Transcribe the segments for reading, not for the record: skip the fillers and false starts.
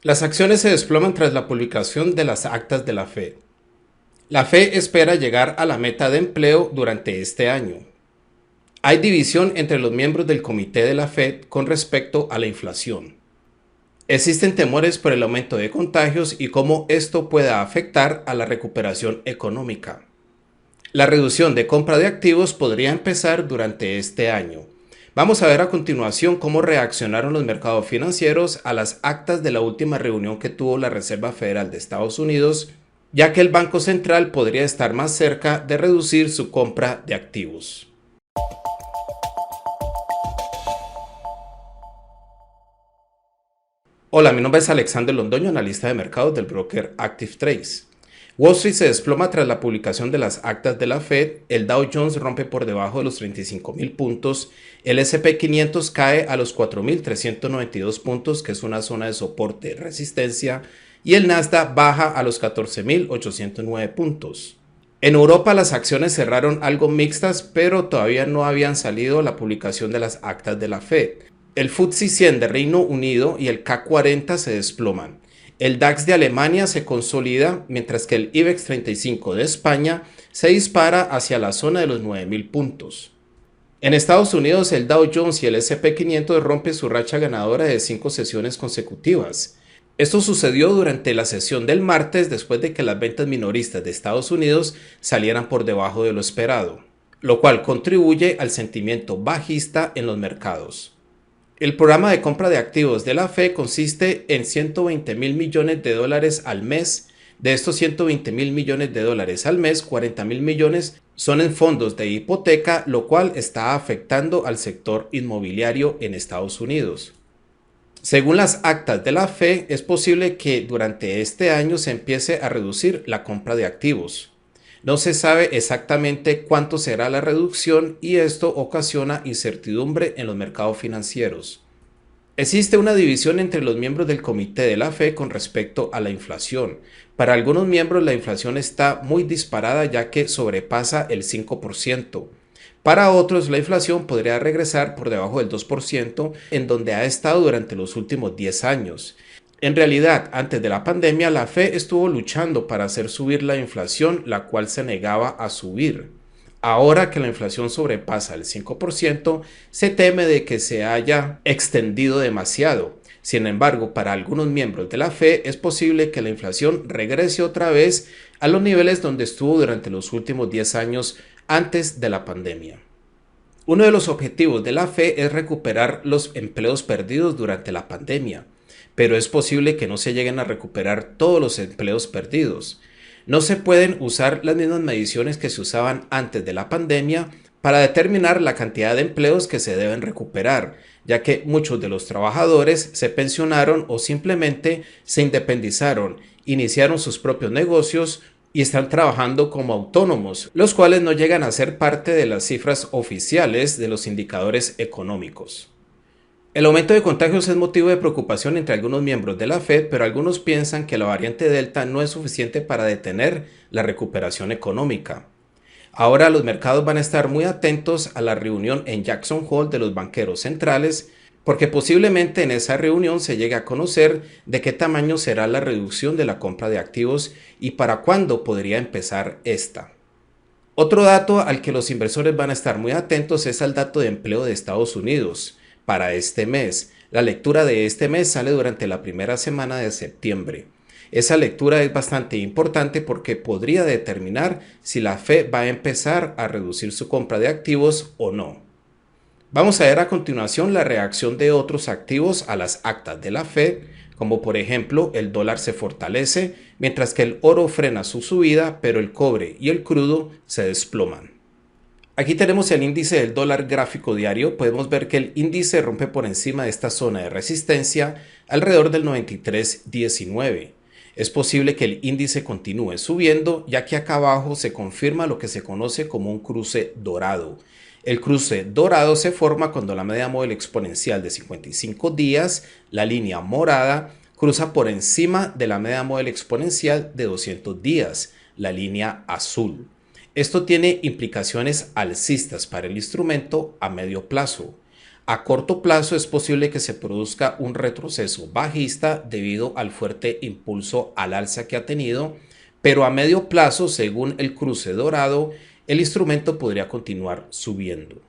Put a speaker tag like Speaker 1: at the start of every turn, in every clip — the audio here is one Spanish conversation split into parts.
Speaker 1: Las acciones se desploman tras la publicación de las actas de la Fed. La Fed espera llegar a la meta de empleo durante este año. Hay división entre los miembros del comité de la Fed con respecto a la inflación. Existen temores por el aumento de contagios y cómo esto pueda afectar a la recuperación económica. La reducción de compra de activos podría empezar durante este año. Vamos a ver a continuación cómo reaccionaron los mercados financieros a las actas de la última reunión que tuvo la Reserva Federal de Estados Unidos, ya que el Banco Central podría estar más cerca de reducir su compra de activos. Hola, mi nombre es Alexander Londoño, analista de mercados del broker Active Trades. Wall Street se desploma tras la publicación de las actas de la Fed, el Dow Jones rompe por debajo de los 35.000 puntos, el S&P 500 cae a los 4.392 puntos, que es una zona de soporte y resistencia, y el Nasdaq baja a los 14.809 puntos. En Europa las acciones cerraron algo mixtas, pero todavía no habían salido la publicación de las actas de la Fed. El FTSE 100 de Reino Unido y el CAC 40 se desploman. El DAX de Alemania se consolida, mientras que el IBEX 35 de España se dispara hacia la zona de los 9.000 puntos. En Estados Unidos, el Dow Jones y el S&P 500 rompen su racha ganadora de 5 sesiones consecutivas. Esto sucedió durante la sesión del martes después de que las ventas minoristas de Estados Unidos salieran por debajo de lo esperado, lo cual contribuye al sentimiento bajista en los mercados. El programa de compra de activos de la Fed consiste en $120.000 millones al mes. De estos $120.000 millones al mes, 40.000 millones son en fondos de hipoteca, lo cual está afectando al sector inmobiliario en Estados Unidos. Según las actas de la Fed, es posible que durante este año se empiece a reducir la compra de activos. No se sabe exactamente cuánto será la reducción y esto ocasiona incertidumbre en los mercados financieros. Existe una división entre los miembros del comité de la Fed con respecto a la inflación. Para algunos miembros la inflación está muy disparada ya que sobrepasa el 5%. Para otros la inflación podría regresar por debajo del 2%, en donde ha estado durante los últimos 10 años. En realidad, antes de la pandemia, la Fed estuvo luchando para hacer subir la inflación, la cual se negaba a subir. Ahora que la inflación sobrepasa el 5%, se teme de que se haya extendido demasiado. Sin embargo, para algunos miembros de la Fed es posible que la inflación regrese otra vez a los niveles donde estuvo durante los últimos 10 años antes de la pandemia. Uno de los objetivos de la Fed es recuperar los empleos perdidos durante la pandemia, pero es posible que no se lleguen a recuperar todos los empleos perdidos. No se pueden usar las mismas mediciones que se usaban antes de la pandemia para determinar la cantidad de empleos que se deben recuperar, ya que muchos de los trabajadores se pensionaron o simplemente se independizaron, iniciaron sus propios negocios y están trabajando como autónomos, los cuales no llegan a ser parte de las cifras oficiales de los indicadores económicos. El aumento de contagios es motivo de preocupación entre algunos miembros de la Fed, pero algunos piensan que la variante Delta no es suficiente para detener la recuperación económica. Ahora los mercados van a estar muy atentos a la reunión en Jackson Hole de los banqueros centrales, porque posiblemente en esa reunión se llegue a conocer de qué tamaño será la reducción de la compra de activos y para cuándo podría empezar esta. Otro dato al que los inversores van a estar muy atentos es al dato de empleo de Estados Unidos. Para este mes, la lectura de este mes sale durante la primera semana de septiembre. Esa lectura es bastante importante porque podría determinar si la Fed va a empezar a reducir su compra de activos o no. Vamos a ver a continuación la reacción de otros activos a las actas de la Fed, como por ejemplo el dólar se fortalece, mientras que el oro frena su subida, pero el cobre y el crudo se desploman. Aquí tenemos el índice del dólar gráfico diario. Podemos ver que el índice rompe por encima de esta zona de resistencia alrededor del 93.19. Es posible que el índice continúe subiendo, ya que acá abajo se confirma lo que se conoce como un cruce dorado. El cruce dorado se forma cuando la media móvil exponencial de 55 días, la línea morada, cruza por encima de la media móvil exponencial de 200 días, la línea azul. Esto tiene implicaciones alcistas para el instrumento a medio plazo. A corto plazo es posible que se produzca un retroceso bajista debido al fuerte impulso al alza que ha tenido, pero a medio plazo, según el cruce dorado, el instrumento podría continuar subiendo.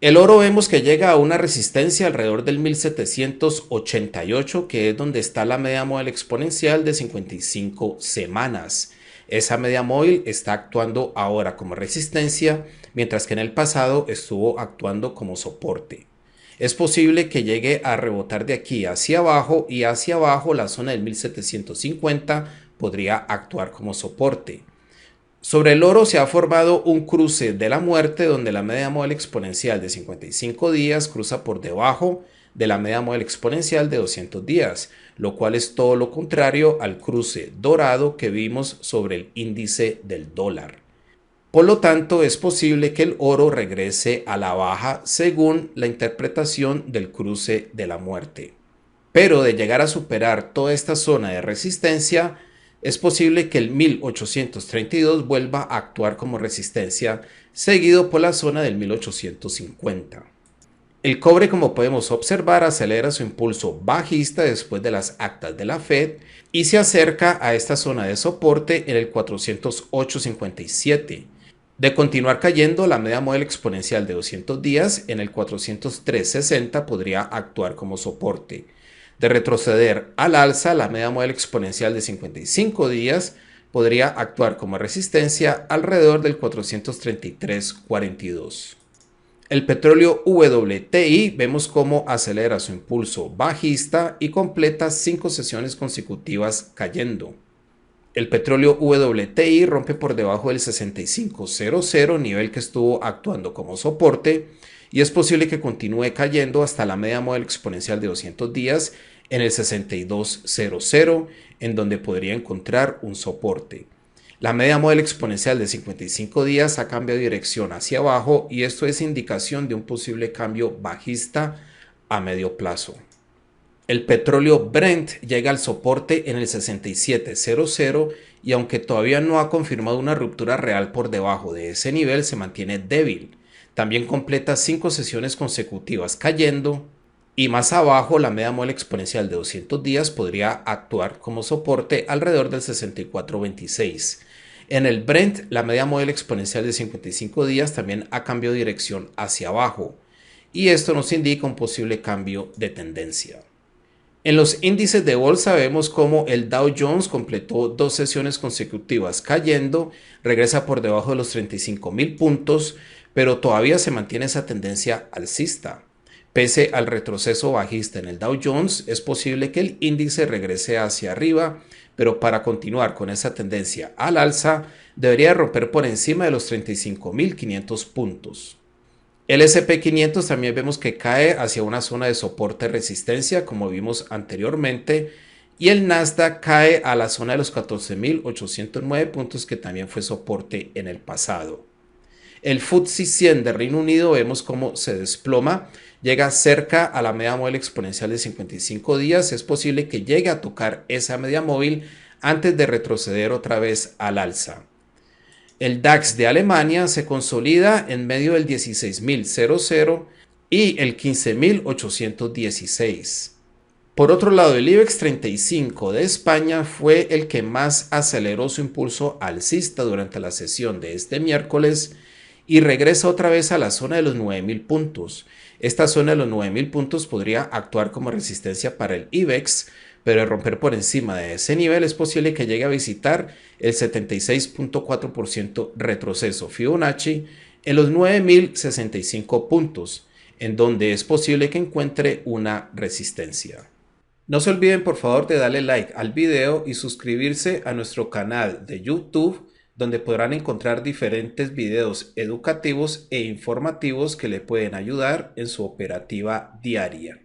Speaker 1: El oro vemos que llega a una resistencia alrededor del 1788, que es donde está la media móvil exponencial de 55 semanas. Esa media móvil está actuando ahora como resistencia, mientras que en el pasado estuvo actuando como soporte. Es posible que llegue a rebotar de aquí hacia abajo, y hacia abajo la zona del 1750 podría actuar como soporte. Sobre el oro se ha formado un cruce de la muerte, donde la media móvil exponencial de 55 días cruza por debajo de la media móvil exponencial de 200 días, lo cual es todo lo contrario al cruce dorado que vimos sobre el índice del dólar. Por lo tanto, es posible que el oro regrese a la baja según la interpretación del cruce de la muerte. Pero de llegar a superar toda esta zona de resistencia, es posible que el 1832 vuelva a actuar como resistencia, seguido por la zona del 1850. El cobre, como podemos observar, acelera su impulso bajista después de las actas de la Fed y se acerca a esta zona de soporte en el 408.57. De continuar cayendo, la media móvil exponencial de 200 días en el 403.60 podría actuar como soporte. De retroceder al alza, la media móvil exponencial de 55 días podría actuar como resistencia alrededor del 433.42. El petróleo WTI vemos cómo acelera su impulso bajista y completa 5 sesiones consecutivas cayendo. El petróleo WTI rompe por debajo del 65.00, nivel que estuvo actuando como soporte, y es posible que continúe cayendo hasta la media móvil exponencial de 200 días en el 62.00, en donde podría encontrar un soporte. La media móvil exponencial de 55 días ha cambiado de dirección hacia abajo, y esto es indicación de un posible cambio bajista a medio plazo. El petróleo Brent llega al soporte en el 67.00, y aunque todavía no ha confirmado una ruptura real por debajo de ese nivel, se mantiene débil. También completa 5 sesiones consecutivas cayendo, y más abajo la media móvil exponencial de 200 días podría actuar como soporte alrededor del 64.26. En el Brent, la media móvil exponencial de 55 días también ha cambiado de dirección hacia abajo, y esto nos indica un posible cambio de tendencia. En los índices de bolsa vemos cómo el Dow Jones completó 2 sesiones consecutivas cayendo, regresa por debajo de los 35.000 puntos, pero todavía se mantiene esa tendencia alcista. Pese al retroceso bajista en el Dow Jones, es posible que el índice regrese hacia arriba, pero para continuar con esa tendencia al alza, debería romper por encima de los 35.500 puntos. El S&P 500 también vemos que cae hacia una zona de soporte-resistencia, como vimos anteriormente, y el Nasdaq cae a la zona de los 14.809 puntos, que también fue soporte en el pasado. El FTSE 100 de Reino Unido vemos cómo se desploma, llega cerca a la media móvil exponencial de 55 días, es posible que llegue a tocar esa media móvil antes de retroceder otra vez al alza. El DAX de Alemania se consolida en medio del 16.00 y el 15.816. Por otro lado, el IBEX 35 de España fue el que más aceleró su impulso alcista durante la sesión de este miércoles y regresa otra vez a la zona de los 9.000 puntos. Esta zona de los 9.000 puntos podría actuar como resistencia para el IBEX, pero al romper por encima de ese nivel es posible que llegue a visitar el 76.4% retroceso Fibonacci en los 9.065 puntos, en donde es posible que encuentre una resistencia. No se olviden por favor de darle like al video y suscribirse a nuestro canal de YouTube, donde podrán encontrar diferentes videos educativos e informativos que le pueden ayudar en su operativa diaria.